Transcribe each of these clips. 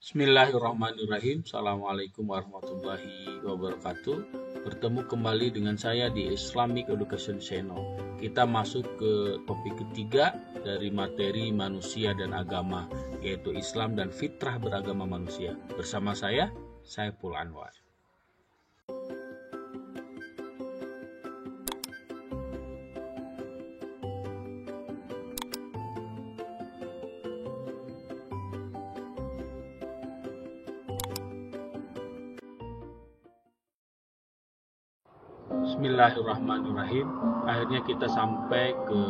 Bismillahirrahmanirrahim. Assalamualaikum warahmatullahi wabarakatuh. Bertemu kembali dengan saya di Islamic Education Channel. Kita masuk ke topik ketiga dari materi manusia dan agama, yaitu Islam dan fitrah beragama manusia. Bersama saya, Saiful Anwar. Bismillahirrahmanirrahim. Akhirnya kita sampai ke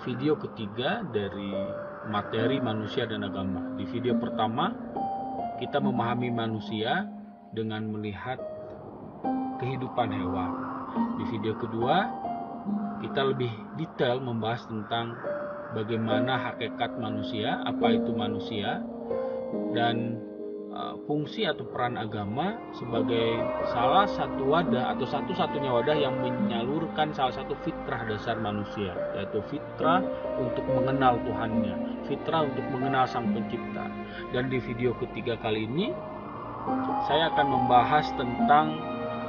video ketiga dari materi manusia dan agama. Di video pertama, kita memahami manusia dengan melihat kehidupan hewan. Di video kedua, kita lebih detail membahas tentang bagaimana hakikat manusia, apa itu manusia, dan fungsi atau peran agama sebagai salah satu wadah atau satu-satunya wadah yang menyalurkan salah satu fitrah dasar manusia, yaitu fitrah untuk mengenal Tuhannya, fitrah untuk mengenal Sang Pencipta. Dan di video ketiga kali ini saya akan membahas tentang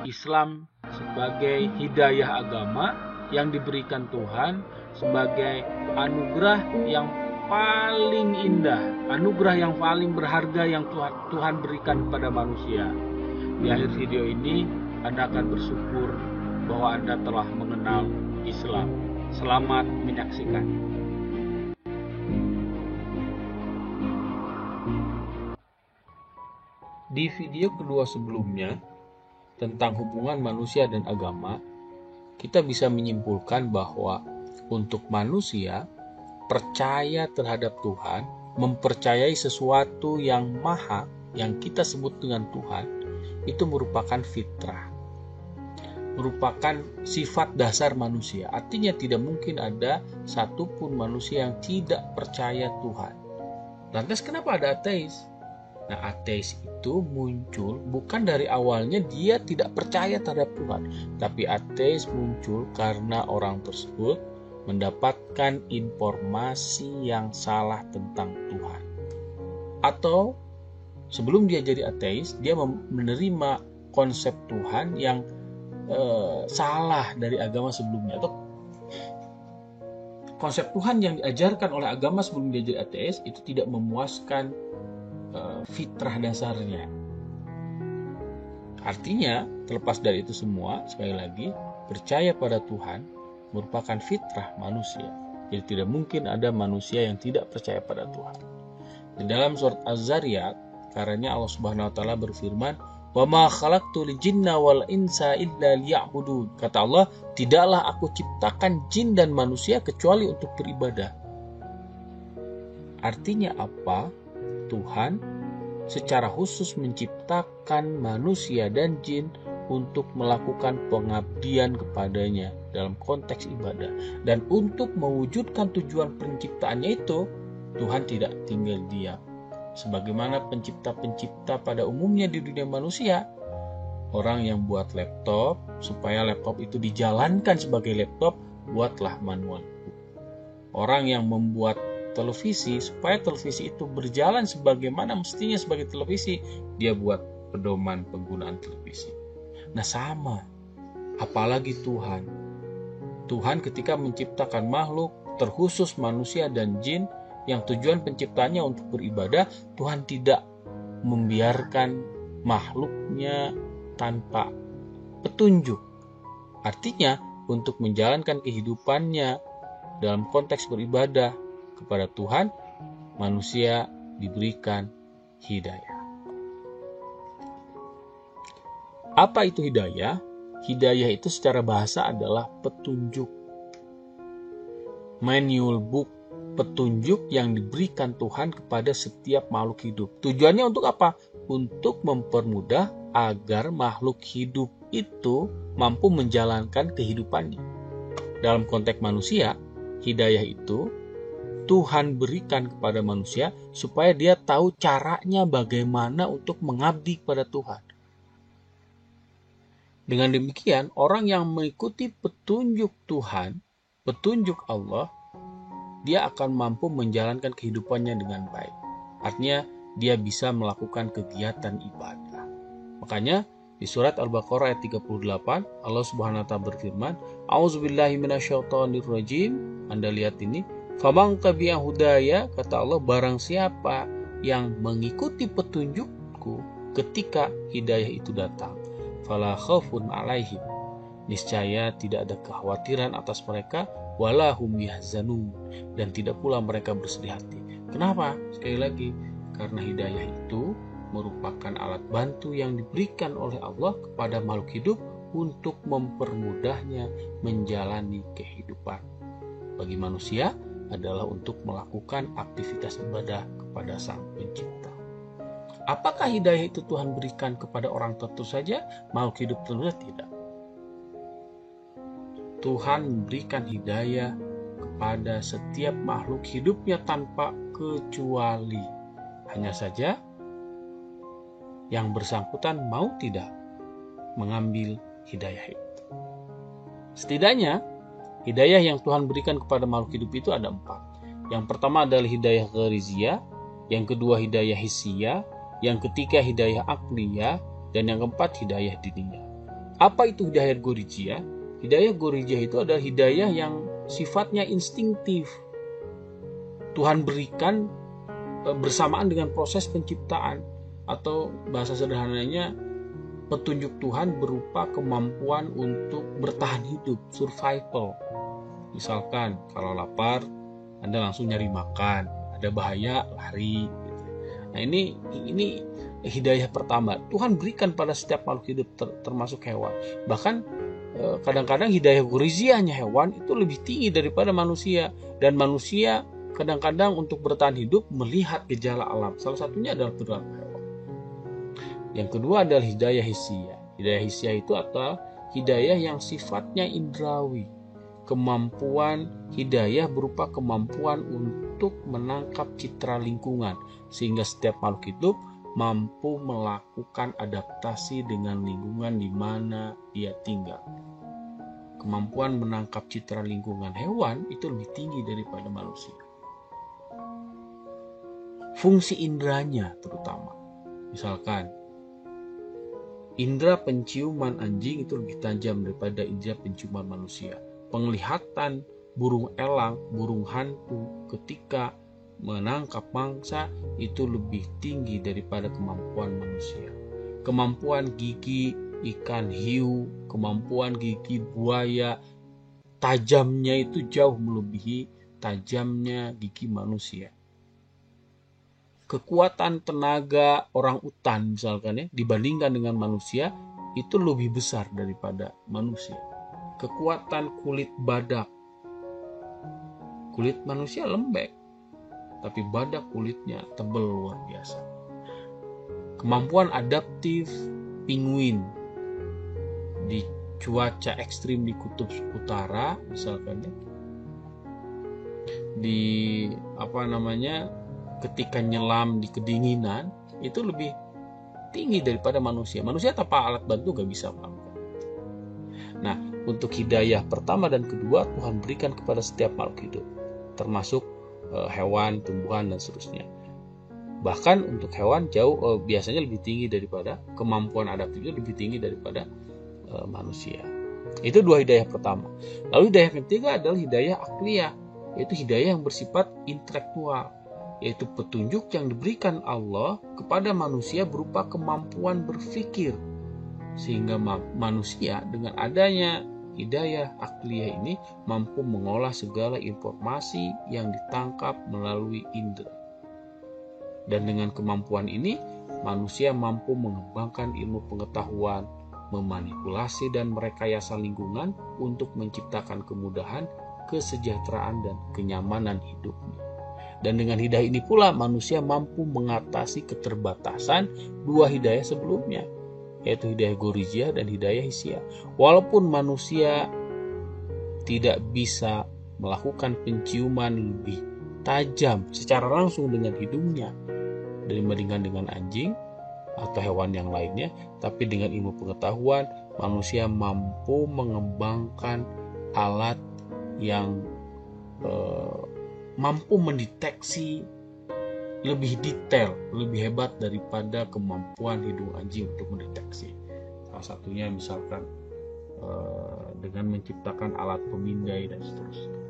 Islam sebagai hidayah agama yang diberikan Tuhan sebagai anugerah yang paling indah, anugerah yang paling berharga yang Tuhan berikan kepada manusia. Di akhir video ini Anda akan bersyukur bahwa Anda telah mengenal Islam. Selamat menyaksikan. Di video kedua sebelumnya tentang hubungan manusia dan agama, kita bisa menyimpulkan bahwa untuk manusia percaya terhadap Tuhan, mempercayai sesuatu yang maha, yang kita sebut dengan Tuhan, itu merupakan fitrah, merupakan sifat dasar manusia. Artinya tidak mungkin ada satupun manusia yang tidak percaya Tuhan. Lantas kenapa ada ateis? Nah, ateis itu muncul bukan dari awalnya dia tidak percaya terhadap Tuhan, tapi ateis muncul karena orang tersebut mendapatkan informasi yang salah tentang Tuhan. Atau sebelum dia jadi ateis, dia menerima konsep Tuhan yang salah dari agama sebelumnya. Atau konsep Tuhan yang diajarkan oleh agama sebelum dia jadi ateis itu tidak memuaskan fitrah dasarnya. Artinya, terlepas dari itu semua, sekali lagi, percaya pada Tuhan merupakan fitrah manusia. Jadi tidak mungkin ada manusia yang tidak percaya pada Tuhan. Di dalam surat Az-Zariyat, karena Allah Subhanahu wa taala berfirman, "Wa ma khalaqtul jinna wal insa illa liya'budun." Kata Allah, tidaklah aku ciptakan jin dan manusia kecuali untuk beribadah. Artinya apa? Tuhan secara khusus menciptakan manusia dan jin untuk melakukan pengabdian kepadanya dalam konteks ibadah. Dan untuk mewujudkan tujuan penciptaannya itu, Tuhan tidak tinggal diam. Sebagaimana pencipta-pencipta pada umumnya di dunia manusia, orang yang buat laptop, supaya laptop itu dijalankan sebagai laptop, buatlah manual. Orang yang membuat televisi, supaya televisi itu berjalan sebagaimana mestinya sebagai televisi, dia buat pedoman penggunaan televisi. Nah, sama, apalagi Tuhan. Tuhan ketika menciptakan makhluk, terkhusus manusia dan jin, yang tujuan penciptanya untuk beribadah, Tuhan tidak membiarkan makhluknya tanpa petunjuk. Artinya, untuk menjalankan kehidupannya dalam konteks beribadah kepada Tuhan, manusia diberikan hidayah. Apa itu hidayah? Hidayah itu secara bahasa adalah petunjuk. Manual book, petunjuk yang diberikan Tuhan kepada setiap makhluk hidup. Tujuannya untuk apa? Untuk mempermudah agar makhluk hidup itu mampu menjalankan kehidupannya. Dalam konteks manusia, hidayah itu Tuhan berikan kepada manusia supaya dia tahu caranya bagaimana untuk mengabdi kepada Tuhan. Dengan demikian, orang yang mengikuti petunjuk Tuhan, petunjuk Allah, dia akan mampu menjalankan kehidupannya dengan baik. Artinya, dia bisa melakukan kegiatan ibadah. Makanya di surat Al-Baqarah ayat 38 Allah Subhanahu wa taala berfirman, "A'udzubillahi minasyaitonirrajim." Anda lihat ini, "Faman tabi'a hudaya," kata Allah, barang siapa yang mengikuti petunjukku ketika hidayah itu datang, fala khaufun 'alaihim, niscaya tidak ada kekhawatiran atas mereka, wala hum yahzanun, dan tidak pula mereka bersedih hati. Kenapa? Sekali lagi, karena hidayah itu merupakan alat bantu yang diberikan oleh Allah kepada makhluk hidup untuk mempermudahnya menjalani kehidupan. Bagi manusia adalah untuk melakukan aktivitas ibadah kepada Sang Pencipta. Apakah hidayah itu Tuhan berikan kepada orang tertentu saja, makhluk hidup tertentu tidak? Tuhan memberikan hidayah kepada setiap makhluk hidupnya tanpa kecuali. Hanya saja yang bersangkutan mau tidak mengambil hidayah itu. Setidaknya hidayah yang Tuhan berikan kepada makhluk hidup itu ada 4. Yang pertama adalah hidayah ghariziyah, yang kedua hidayah hissiyah, yang ketiga hidayah aqliyah, dan yang keempat hidayah diniyah. Apa itu hidayah ghariziyah? Hidayah ghariziyah itu adalah hidayah yang sifatnya instingtif. Tuhan berikan bersamaan dengan proses penciptaan, atau bahasa sederhananya petunjuk Tuhan berupa kemampuan untuk bertahan hidup, survival. Misalkan kalau lapar, Anda langsung nyari makan, ada bahaya lari. Nah ini hidayah pertama Tuhan berikan pada setiap makhluk hidup, termasuk hewan. Bahkan kadang-kadang hidayah ghariziyahnya hewan itu lebih tinggi daripada manusia, dan manusia kadang-kadang untuk bertahan hidup melihat gejala alam. Salah satunya adalah perilaku hewan. Yang kedua adalah hidayah hissiyah. Hidayah hissiyah itu adalah hidayah yang sifatnya indrawi. Kemampuan hidayah berupa kemampuan untuk menangkap citra lingkungan, sehingga setiap makhluk hidup mampu melakukan adaptasi dengan lingkungan di mana dia tinggal. Kemampuan menangkap citra lingkungan hewan itu lebih tinggi daripada manusia. Fungsi indranya terutama, misalkan indra penciuman anjing itu lebih tajam daripada indra penciuman manusia. Penglihatan burung elang, burung hantu ketika menangkap mangsa itu lebih tinggi daripada kemampuan manusia. Kemampuan gigi ikan hiu, kemampuan gigi buaya, tajamnya itu jauh melebihi tajamnya gigi manusia. Kekuatan tenaga orang utan misalkan ya, dibandingkan dengan manusia itu lebih besar daripada manusia. Kekuatan kulit badak, kulit manusia lembek, tapi badak kulitnya tebal luar biasa. Kemampuan adaptif penguin di cuaca ekstrim di kutub utara misalkan ya, di ketika nyelam di kedinginan itu lebih tinggi daripada manusia. Manusia tanpa alat bantu gak bisa melakukan. Nah, untuk hidayah pertama dan kedua Tuhan berikan kepada setiap makhluk hidup, termasuk hewan, tumbuhan, dan seterusnya. Bahkan untuk hewan jauh biasanya lebih tinggi daripada kemampuan adaptifnya, lebih tinggi daripada manusia. Itu dua hidayah pertama. Lalu hidayah ketiga adalah hidayah akliyah, yaitu hidayah yang bersifat intelektual, yaitu petunjuk yang diberikan Allah kepada manusia berupa kemampuan berpikir, sehingga manusia dengan adanya hidayah akliyah ini mampu mengolah segala informasi yang ditangkap melalui indera. Dan dengan kemampuan ini manusia mampu mengembangkan ilmu pengetahuan, memanipulasi dan merekayasa lingkungan untuk menciptakan kemudahan, kesejahteraan, dan kenyamanan hidupnya. Dan dengan hidayah ini pula manusia mampu mengatasi keterbatasan dua hidayah sebelumnya, yaitu hidayah ghariziyah dan hidayah hissiyah. Walaupun manusia tidak bisa melakukan penciuman lebih tajam secara langsung dengan hidungnya dibandingkan dengan anjing atau hewan yang lainnya, tapi dengan ilmu pengetahuan manusia mampu mengembangkan alat yang mampu mendeteksi lebih detail, lebih hebat daripada kemampuan hidung anjing untuk mendeteksi. Salah satunya misalkan dengan menciptakan alat pemindai dan seterusnya.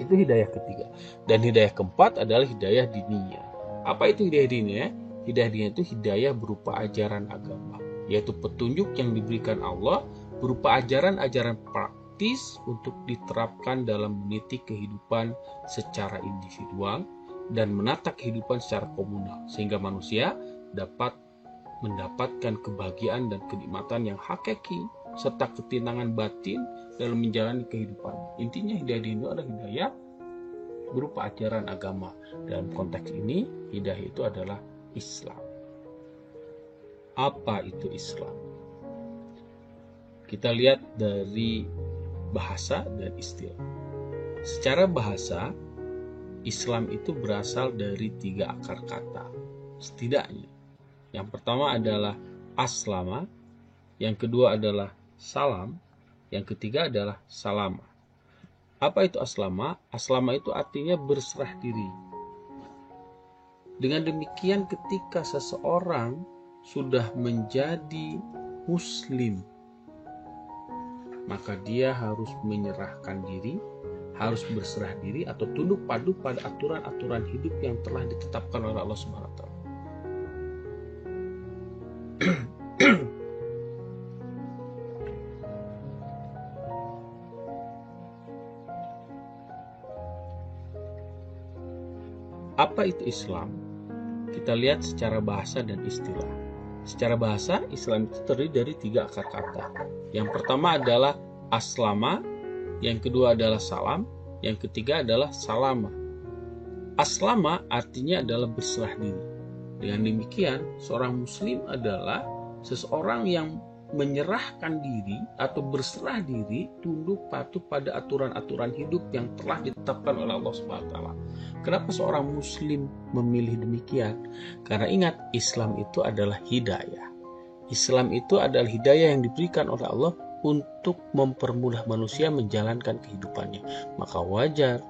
Itu hidayah ketiga. Dan hidayah keempat adalah hidayah diniyah. Apa itu hidayah diniyah? Hidayah diniyah itu hidayah berupa ajaran agama, yaitu petunjuk yang diberikan Allah berupa ajaran-ajaran praktis untuk diterapkan dalam meniti kehidupan secara individual dan menata kehidupan secara komunal, sehingga manusia dapat mendapatkan kebahagiaan dan kenikmatan yang hakiki serta ketenangan batin dalam menjalani kehidupan. Intinya hidayah itu adalah hidayah berupa ajaran agama. Dalam konteks ini, hidayah itu adalah Islam. Apa itu Islam? Kita lihat dari bahasa dan istilah. Secara bahasa, Islam itu berasal dari 3 akar kata, setidaknya. Yang pertama adalah aslama, yang kedua adalah salam, yang ketiga adalah salama. Apa itu aslama? Aslama itu artinya berserah diri. Dengan demikian, ketika seseorang sudah menjadi muslim, maka dia harus menyerahkan diri, harus berserah diri atau tunduk patuh pada aturan-aturan hidup yang telah ditetapkan oleh Allah Subhanahu wa taala. Apa itu Islam? Kita lihat secara bahasa dan istilah. Secara bahasa, Islam itu terdiri dari 3 akar kata. Yang pertama adalah aslama, yang kedua adalah salam, yang ketiga adalah salama. Aslama artinya adalah berserah diri. Dengan demikian, seorang muslim adalah seseorang yang menyerahkan diri atau berserah diri, tunduk patuh pada aturan-aturan hidup yang telah ditetapkan oleh Allah Subhanahu wa taala. Kenapa seorang muslim memilih demikian? Karena ingat, Islam itu adalah hidayah. Islam itu adalah hidayah yang diberikan oleh Allah untuk mempermudah manusia menjalankan kehidupannya. Maka wajar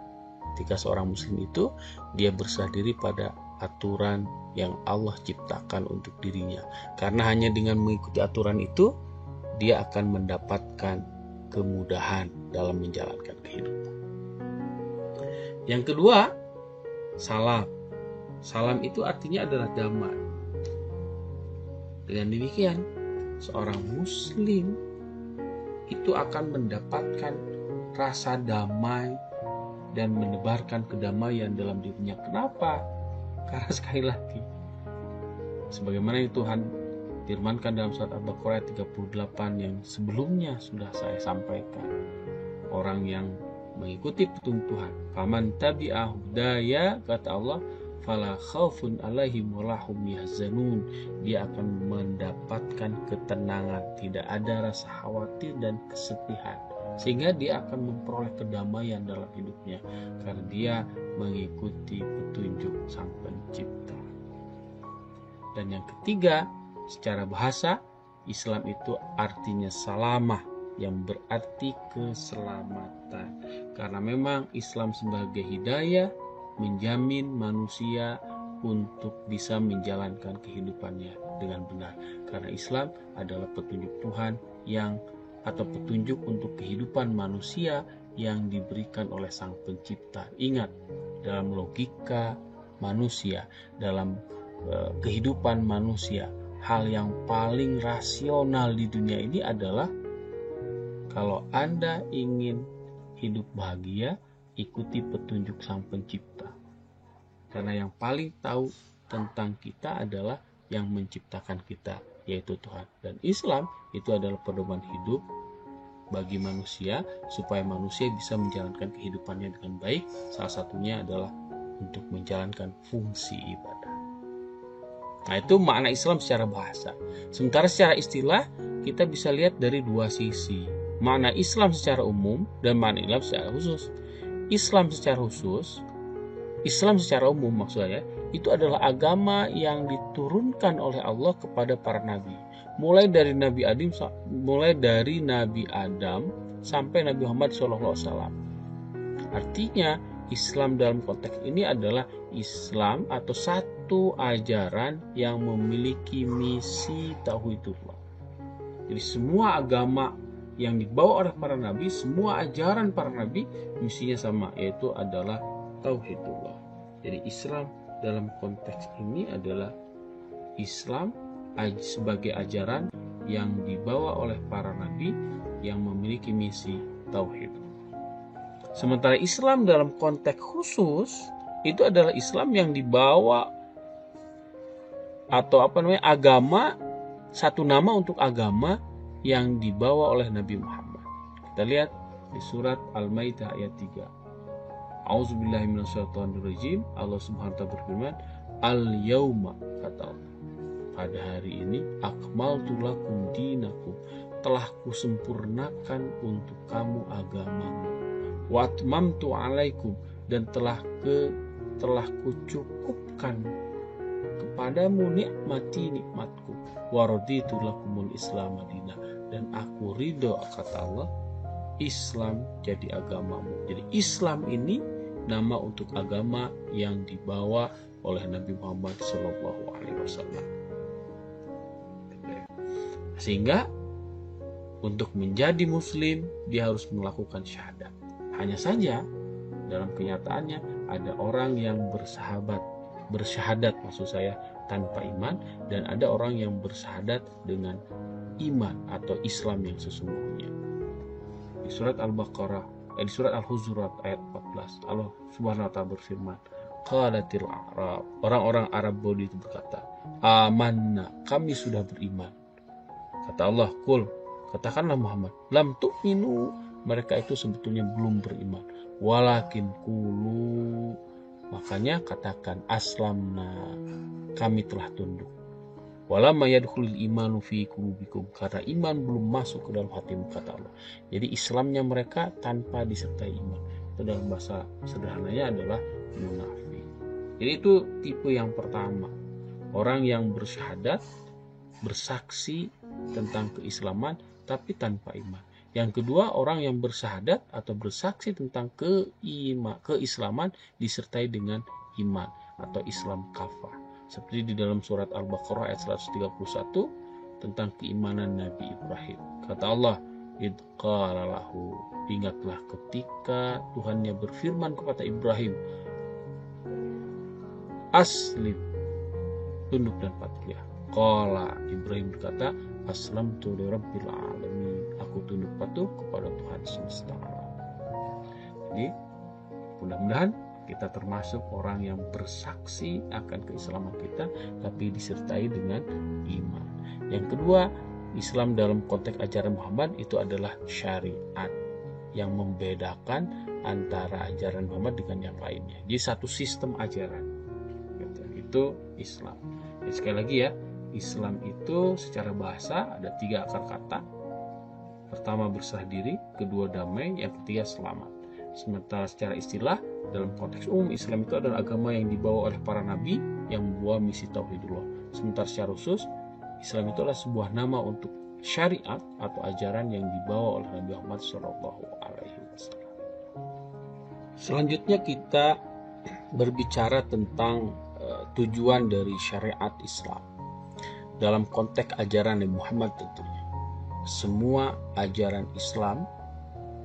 ketika seorang muslim itu dia berserah diri pada aturan yang Allah ciptakan untuk dirinya. Karena hanya dengan mengikuti aturan itu, dia akan mendapatkan kemudahan dalam menjalankan kehidupan. Yang kedua, salam. Salam itu artinya adalah damai. Dengan demikian, seorang muslim itu akan mendapatkan rasa damai dan menebarkan kedamaian dalam dirinya. Kenapa? Karena sekali lagi, sebagaimana yang Tuhan firmankan dalam surat Al-Baqarah 38 yang sebelumnya sudah saya sampaikan, orang yang mengikuti petunjuk Tuhan, faman tabi'a hudaya, kata Allah, fala khaufun alaihim walahum yahzanun, dia akan mendapatkan ketenangan, tidak ada rasa khawatir dan kesedihan, sehingga dia akan memperoleh kedamaian dalam hidupnya karena dia mengikuti petunjuk Sang Pencipta. Dan yang ketiga, secara bahasa, Islam itu artinya salamah, yang berarti keselamatan. Karena memang Islam sebagai hidayah menjamin manusia untuk bisa menjalankan kehidupannya dengan benar. Karena Islam adalah petunjuk Tuhan atau petunjuk untuk kehidupan manusia yang diberikan oleh Sang Pencipta. Ingat, dalam logika manusia, dalam kehidupan manusia, hal yang paling rasional di dunia ini adalah kalau Anda ingin hidup bahagia, ikuti petunjuk Sang Pencipta. Karena yang paling tahu tentang kita adalah yang menciptakan kita, yaitu Tuhan. Dan Islam itu adalah pedoman hidup bagi manusia supaya manusia bisa menjalankan kehidupannya dengan baik. Salah satunya adalah untuk menjalankan fungsi ibadah. Nah, itu makna Islam secara bahasa. Sementara secara istilah kita bisa lihat dari 2 sisi. Makna Islam secara umum dan makna Islam secara khusus. Islam secara umum maksudnya itu adalah agama yang diturunkan oleh Allah kepada para nabi. Mulai dari Nabi Adam sampai Nabi Muhammad SAW. Artinya Islam dalam konteks ini adalah Islam atau satu ajaran yang memiliki misi tauhidullah. Jadi semua agama yang dibawa oleh para nabi, semua ajaran para nabi misinya sama, yaitu adalah tauhidullah. Jadi Islam dalam konteks ini adalah Islam sebagai ajaran yang dibawa oleh para nabi yang memiliki misi tauhid. Sementara Islam dalam konteks khusus itu adalah Islam yang dibawa atau agama, satu nama untuk agama yang dibawa oleh Nabi Muhammad. Kita lihat di surat Al-Maidah ayat 3. A'udzubillahi minasyaitonirrajim. Allah Subhanahu wa taala berfirman, "Al-yauma," kata Allah, pada hari ini, akmaltu lakum dinakum, telah kusempurnakan untuk kamu agamamu. Wa atmamtu alaikum, dan telah kucukupkan kepadamu nikmatku. Wa raditu lakumul Islam madinah, dan aku ridho, kata Allah, Islam jadi agamamu. Jadi Islam ini nama untuk agama yang dibawa oleh Nabi Muhammad SAW. Sehingga untuk menjadi muslim dia harus melakukan syahadat. Hanya saja dalam kenyataannya ada orang yang bersyahadat maksud saya tanpa iman, dan ada orang yang bersyahadat dengan iman atau Islam yang sesungguhnya. Di surat Al-Baqarah, di surat Al-Hujurat ayat 14, Allah Subhanahu wa taala berfirman, qalatil a'rab, orang-orang Arab Badui itu berkata, amanna, kami sudah beriman. Kata Allah, qul, katakanlah Muhammad, lam tu'minu, mereka itu sebetulnya belum beriman, walakin qulu, makanya katakan aslamna, kami telah tunduk. Walamma yadkhulul imanu fi qulubikum, karena iman belum masuk ke dalam hatimu, kata Allah. Jadi Islamnya mereka tanpa disertai iman. Itu dalam bahasa sederhananya adalah munafik. Jadi itu tipe yang pertama, orang yang bersyahadat, bersaksi tentang keislaman tapi tanpa iman. Yang kedua, orang yang bersyahadat atau bersaksi tentang keislaman disertai dengan iman atau Islam kafah. Seperti di dalam surat Al-Baqarah ayat 131 tentang keimanan Nabi Ibrahim. Kata Allah, idh qala lahu, ingatlah ketika Tuhannya berfirman kepada Ibrahim, aslim, tunduk dan patuhlah. Qala, Ibrahim berkata, aslamtu li rabbil alamin, aku tunduk patuh kepada Tuhan semesta alam. Jadi mudah-mudahan kita termasuk orang yang bersaksi akan keislaman kita tapi disertai dengan iman. Yang kedua, Islam dalam konteks ajaran Muhammad itu adalah syariat yang membedakan antara ajaran Muhammad dengan yang lainnya. Jadi satu sistem ajaran, itu Islam. Jadi sekali lagi ya, Islam itu secara bahasa ada 3 akar kata. Pertama berserah diri, kedua damai, yang ketiga selamat. Sementara secara istilah, dalam konteks umum, Islam itu adalah agama yang dibawa oleh para nabi yang membawa misi tauhidullah. Sementara secara khusus, Islam itu adalah sebuah nama untuk syariat atau ajaran yang dibawa oleh Nabi Muhammad SAW. Selanjutnya kita berbicara tentang tujuan dari syariat Islam dalam konteks ajaran Nabi Muhammad. Tentunya semua ajaran Islam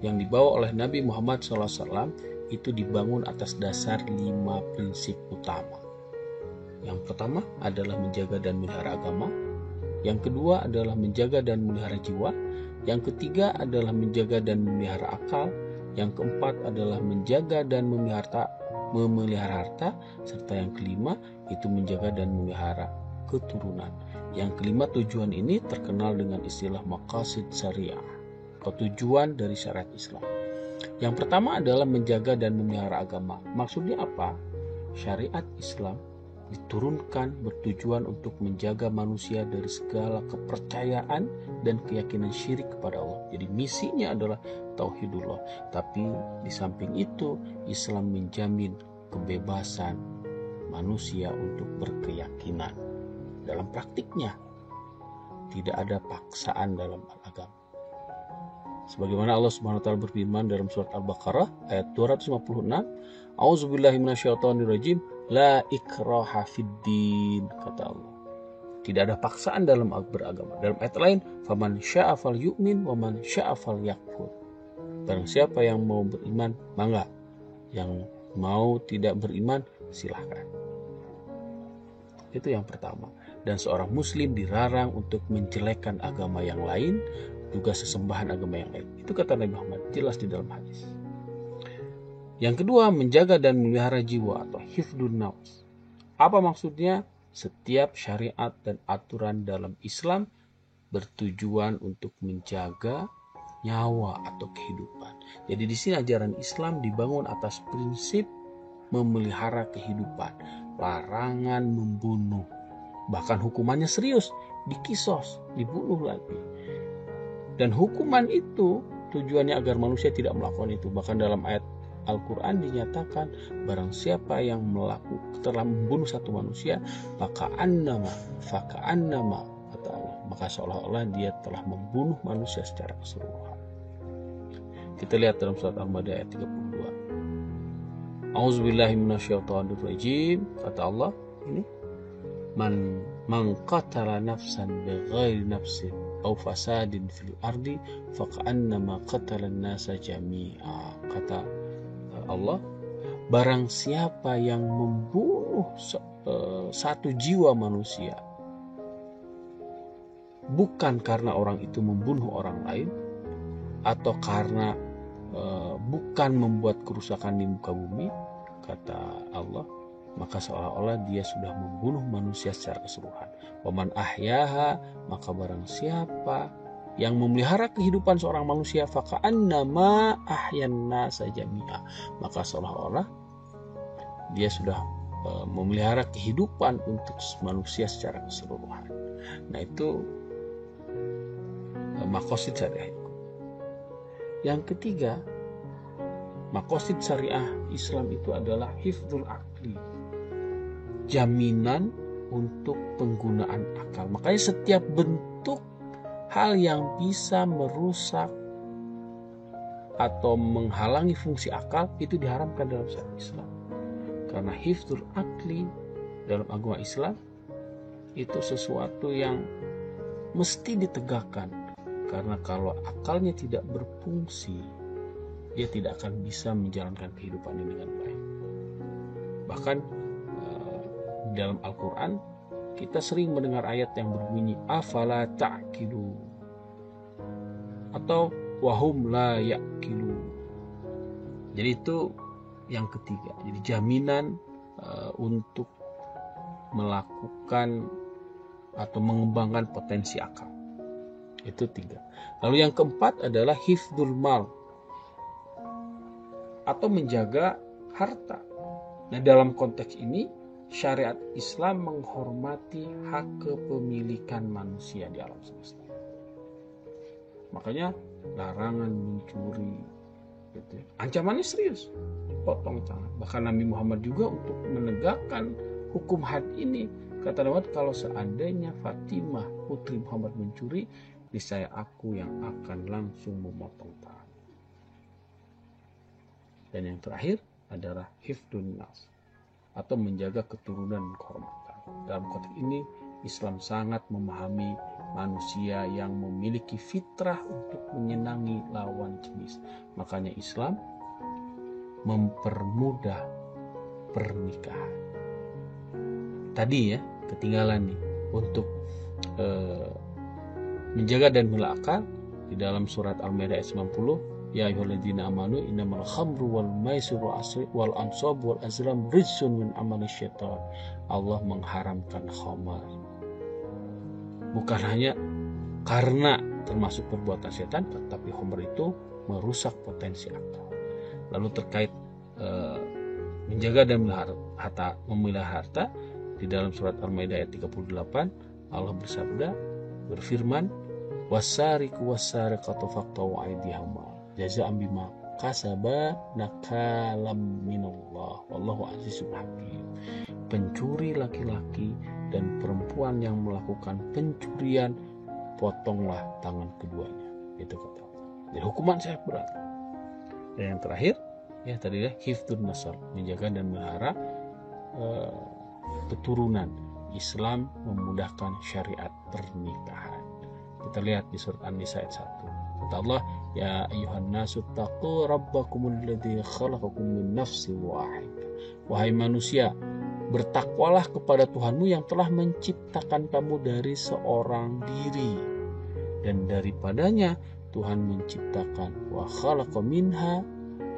yang dibawa oleh Nabi Muhammad SAW itu dibangun atas dasar 5 prinsip utama. Yang pertama adalah menjaga dan memelihara agama. Yang kedua adalah menjaga dan memelihara jiwa. Yang ketiga adalah menjaga dan memelihara akal. Yang keempat adalah menjaga dan memelihara harta. Serta yang kelima itu menjaga dan memelihara keturunan. Yang kelima, tujuan ini terkenal dengan istilah maqasid syariah, tujuan dari syariat Islam. Yang pertama adalah menjaga dan memelihara agama. Maksudnya apa? Syariat Islam diturunkan bertujuan untuk menjaga manusia dari segala kepercayaan dan keyakinan syirik kepada Allah. Jadi misinya adalah tauhidullah. Tapi di samping itu, Islam menjamin kebebasan manusia untuk berkeyakinan. Dalam praktiknya, tidak ada paksaan dalam agama. Sebagaimana Allah Subhanahu wa taala berfirman dalam surat Al-Baqarah ayat 256, Auzubillahi minasyaitonirrajim. La ikraha fiddin, kata Allah. Tidak ada paksaan dalam beragama. Dalam ayat lain, faman syaa falyu'min wa man syaa falyakfur. Barang siapa yang mau beriman, mangga. Yang mau tidak beriman, silahkan. Itu yang pertama. Dan seorang muslim dilarang untuk menjelekkan agama yang lain, juga sesembahan agama yang lain. Itu kata Nabi Muhammad, jelas di dalam hadis. Yang kedua, menjaga dan memelihara jiwa atau hifdun nafs. Apa maksudnya? Setiap syariat dan aturan dalam Islam bertujuan untuk menjaga nyawa atau kehidupan. Jadi di sini ajaran Islam dibangun atas prinsip memelihara kehidupan, larangan membunuh, bahkan hukumannya serius, dikisos, dibunuh lagi. Dan hukuman itu tujuannya agar manusia tidak melakukan itu. Bahkan dalam ayat Al-Quran dinyatakan barang siapa yang telah membunuh satu manusia, maka faka'annama, kata Allah, maka seolah-olah dia telah membunuh manusia secara keseluruhan. Kita lihat dalam surat Al-Maidah ayat 32. Auzubillahi minasyaitonirrajim, kata Allah ini, man qatala nafsan bighairi nafsin aw fasadin fil ardi faka'annama qatala an-nasa jami'a, kata Allah, barang siapa yang membunuh satu jiwa manusia bukan karena orang itu membunuh orang lain atau karena bukan membuat kerusakan di muka bumi, kata Allah, maka seolah-olah dia sudah membunuh manusia secara keseluruhan. Waman ahyaha, maka barang siapa yang memelihara kehidupan seorang manusia, faka'annama ahyan nasa jami'a, maka seolah-olah dia sudah memelihara kehidupan untuk manusia secara keseluruhan. Nah, itu maqasid syariah. Yang ketiga, maqasid syariah Islam itu adalah hifdzul aqli, jaminan untuk penggunaan akal. Makanya setiap bentuk hal yang bisa merusak atau menghalangi fungsi akal itu diharamkan dalam syariat Islam. Karena hifdzul aqli dalam agama Islam itu sesuatu yang mesti ditegakkan. Karena kalau akalnya tidak berfungsi, dia tidak akan bisa menjalankan kehidupan ini dengan baik. Bahkan dalam Al-Quran kita sering mendengar ayat yang berbunyi afala ta'qilu atau wahum la ya'qilu. Jadi itu yang ketiga. Jadi jaminan untuk melakukan atau mengembangkan potensi akal. Itu tiga. Lalu yang keempat adalah hifdzul mal atau menjaga harta. Nah, dalam konteks ini syariat Islam menghormati hak kepemilikan manusia di alam semesta. Makanya larangan mencuri, gitu. Ancamannya serius, potong tangan. Bahkan Nabi Muhammad juga untuk menegakkan hukum had ini, kata Nabi, kalau seandainya Fatimah putri Muhammad mencuri, niscaya aku yang akan langsung memotong tangan. Dan yang terakhir adalah hifdun nas atau menjaga keturunan dan kehormatan. Dalam konteks ini Islam sangat memahami manusia yang memiliki fitrah untuk menyenangi lawan jenis. Makanya Islam mempermudah pernikahan. Tadi ya ketinggalan nih untuk menjaga dan melakar di dalam surat Al-Maidah ayat 90. Ya ayyuhalladzina amanu innamal khamru wal maisiru wal ansab wal azlam rijsun min amali syaitan. Allah mengharamkan khamar. Bukan hanya karena termasuk perbuatan setan, tetapi khamar itu merusak potensi akal. Lalu terkait menjaga dan memelihara harta di dalam surat Al-Maidah ayat 38, Allah berfirman, wasariqu wasariqatu faqta'u aydiyahuma jazaa'an bima kasaba nakalam minallah wallahu azizun hakim. Pencuri laki-laki dan perempuan yang melakukan pencurian, potonglah tangan keduanya. Itu kata Allah. Jadi hukuman sangat berat. Dan yang terakhir, Ya tadi ya, hifdzun nasl, menjaga dan melihara keturunan. Islam memudahkan syariat pernikahan. Kita lihat di surat An-Nisa ayat 1. Kata Allah, ya ayyuhan nasu taqu rabbakumul ladzi khalaqakum min nafsin wahidah. Wahai manusia, bertakwalah kepada Tuhanmu yang telah menciptakan kamu dari seorang diri, dan daripadanya Tuhan menciptakan wa khalaqa minha,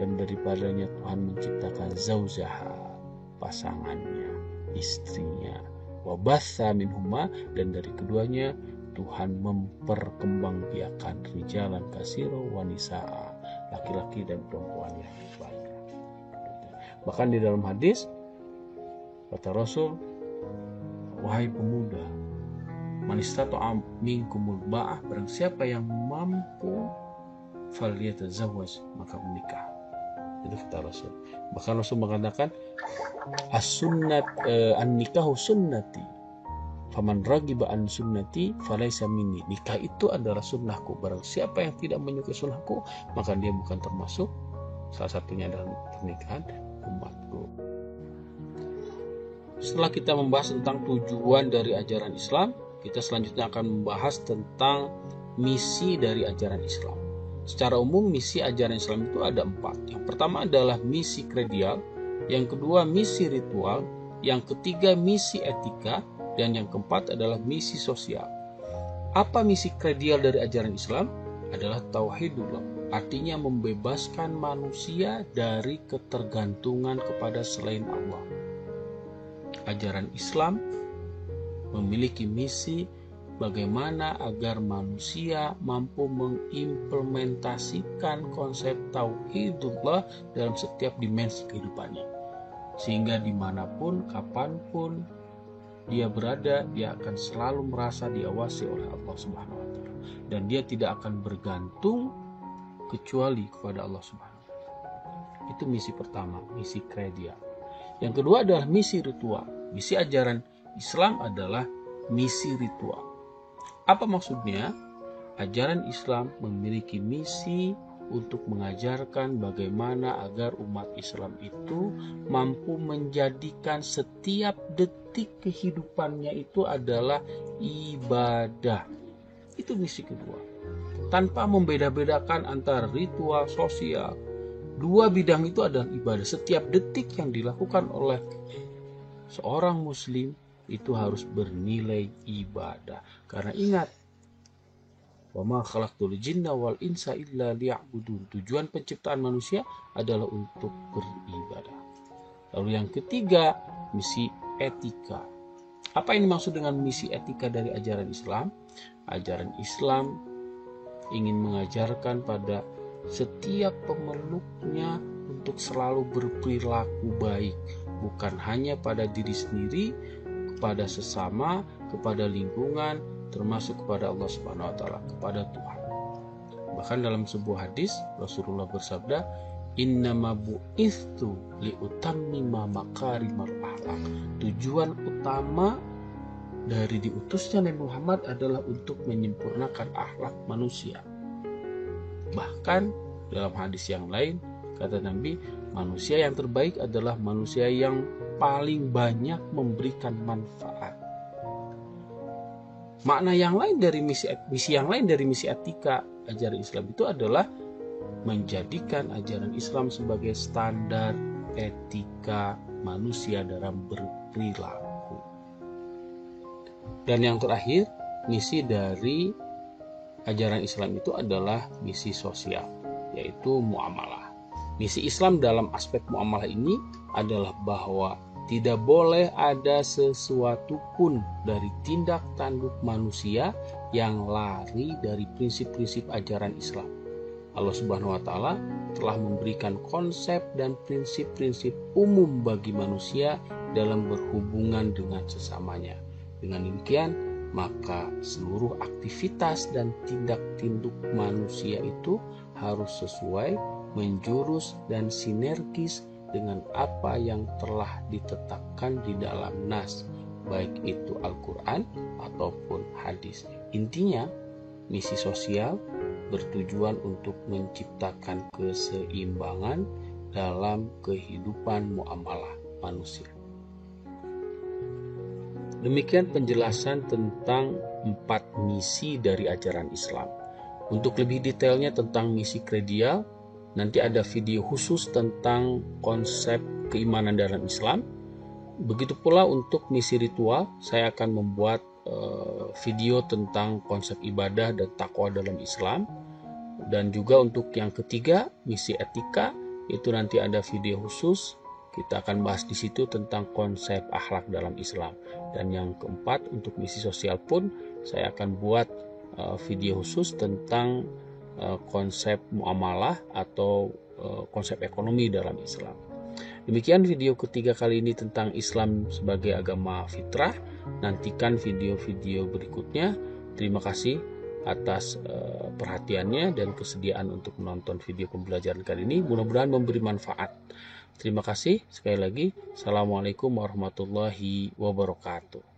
dan daripadanya Tuhan menciptakan zaujaha, pasangannya, istrinya, wa batha minhuma, dan dari keduanya Tuhan memperkembangbiakan rijalan kasiro wa nisaa, laki-laki dan perempuan yang banyak. Bahkan di dalam hadis kata Rasul, wahai pemuda, man istata'a minkumul ba'ah, barang siapa yang mampu falyatazawwaj, maka menikah. Itu kata Rasul. Bahkan Rasul mengatakan as-sunnat an-nikahu sunnati faman ragiba an sunnati falaysa minni. Nikah itu adalah sunnahku, barang siapa yang tidak menyukai sunnahku maka dia bukan termasuk. Salah satunya adalah pernikahan umatku. Setelah kita membahas tentang tujuan dari ajaran Islam, kita selanjutnya akan membahas tentang misi dari ajaran Islam. Secara umum misi ajaran Islam itu ada 4. Yang pertama adalah misi kredial, yang kedua misi ritual, yang ketiga misi etika, dan yang keempat adalah misi sosial. Apa misi kredial dari ajaran Islam? Adalah tauhidullah, artinya membebaskan manusia dari ketergantungan kepada selain Allah. Ajaran Islam memiliki misi bagaimana agar manusia mampu mengimplementasikan konsep tauhidullah dalam setiap dimensi kehidupannya, sehingga dimanapun, kapanpun dia berada, dia akan selalu merasa diawasi oleh Allah Subhanahu wa Ta'ala, dan dia tidak akan bergantung kecuali kepada Allah Subhanahu wa Ta'ala. Itu misi pertama, misi kredial. Yang kedua adalah misi ritual. Misi ajaran Islam adalah misi ritual. Apa maksudnya? Ajaran Islam memiliki misi untuk mengajarkan bagaimana agar umat Islam itu mampu menjadikan setiap detik kehidupannya itu adalah ibadah. Itu misi kedua. Tanpa membeda-bedakan antara ritual, sosial. Dua bidang itu adalah ibadah. Setiap detik yang dilakukan oleh seorang muslim itu harus bernilai ibadah. Karena ingat, wa ma khalaqtul jinna wal insa illa liya'budun. Tujuan penciptaan manusia adalah untuk beribadah. Lalu yang ketiga, misi etika. Apa yang dimaksud dengan misi etika dari ajaran Islam? Ajaran Islam ingin mengajarkan pada setiap pemeluknya untuk selalu berperilaku baik, bukan hanya pada diri sendiri, kepada sesama, kepada lingkungan, termasuk kepada Allah Subhanahu wa Ta'ala, kepada Tuhan. Bahkan dalam sebuah hadis Rasulullah bersabda, innama bu'ithu liutammima makarimal akhlak. Tujuan utama dari diutusnya Nabi Muhammad adalah untuk menyempurnakan akhlak manusia. Bahkan dalam hadis yang lain kata Nabi, manusia yang terbaik adalah manusia yang paling banyak memberikan manfaat. Makna yang lain dari misi yang lain dari misi etika ajaran Islam itu adalah menjadikan ajaran Islam sebagai standar etika manusia dalam berperilaku. Dan yang terakhir, misi dari ajaran Islam itu adalah misi sosial, yaitu muamalah. Misi Islam dalam aspek muamalah ini adalah bahwa tidak boleh ada sesuatu pun dari tindak tanduk manusia yang lari dari prinsip-prinsip ajaran Islam. Allah Subhanahu wa Ta'ala telah memberikan konsep dan prinsip-prinsip umum bagi manusia dalam berhubungan dengan sesamanya. Dengan demikian, maka seluruh aktivitas dan tindak tanduk manusia itu harus sesuai, menjurus dan sinergis dengan apa yang telah ditetapkan di dalam nas, baik itu Al-Quran ataupun hadis. Intinya, misi sosial bertujuan untuk menciptakan keseimbangan dalam kehidupan muamalah manusia. Demikian penjelasan tentang 4 misi dari ajaran Islam. Untuk lebih detailnya tentang misi kredial, nanti ada video khusus tentang konsep keimanan dalam Islam. Begitu pula untuk misi ritual, saya akan membuat video tentang konsep ibadah dan takwa dalam Islam. Dan juga untuk yang ketiga, misi etika, itu nanti ada video khusus. Kita akan bahas di situ tentang konsep akhlak dalam Islam. Dan yang keempat, untuk misi sosial pun saya akan buat video khusus tentang konsep muamalah atau konsep ekonomi dalam Islam. Demikian video ketiga kali ini tentang Islam sebagai agama fitrah. Nantikan video-video berikutnya. Terima kasih atas perhatiannya dan kesediaan untuk menonton video pembelajaran kali ini. Mudah-mudahan memberi manfaat. Terima kasih sekali lagi. Assalamualaikum warahmatullahi wabarakatuh.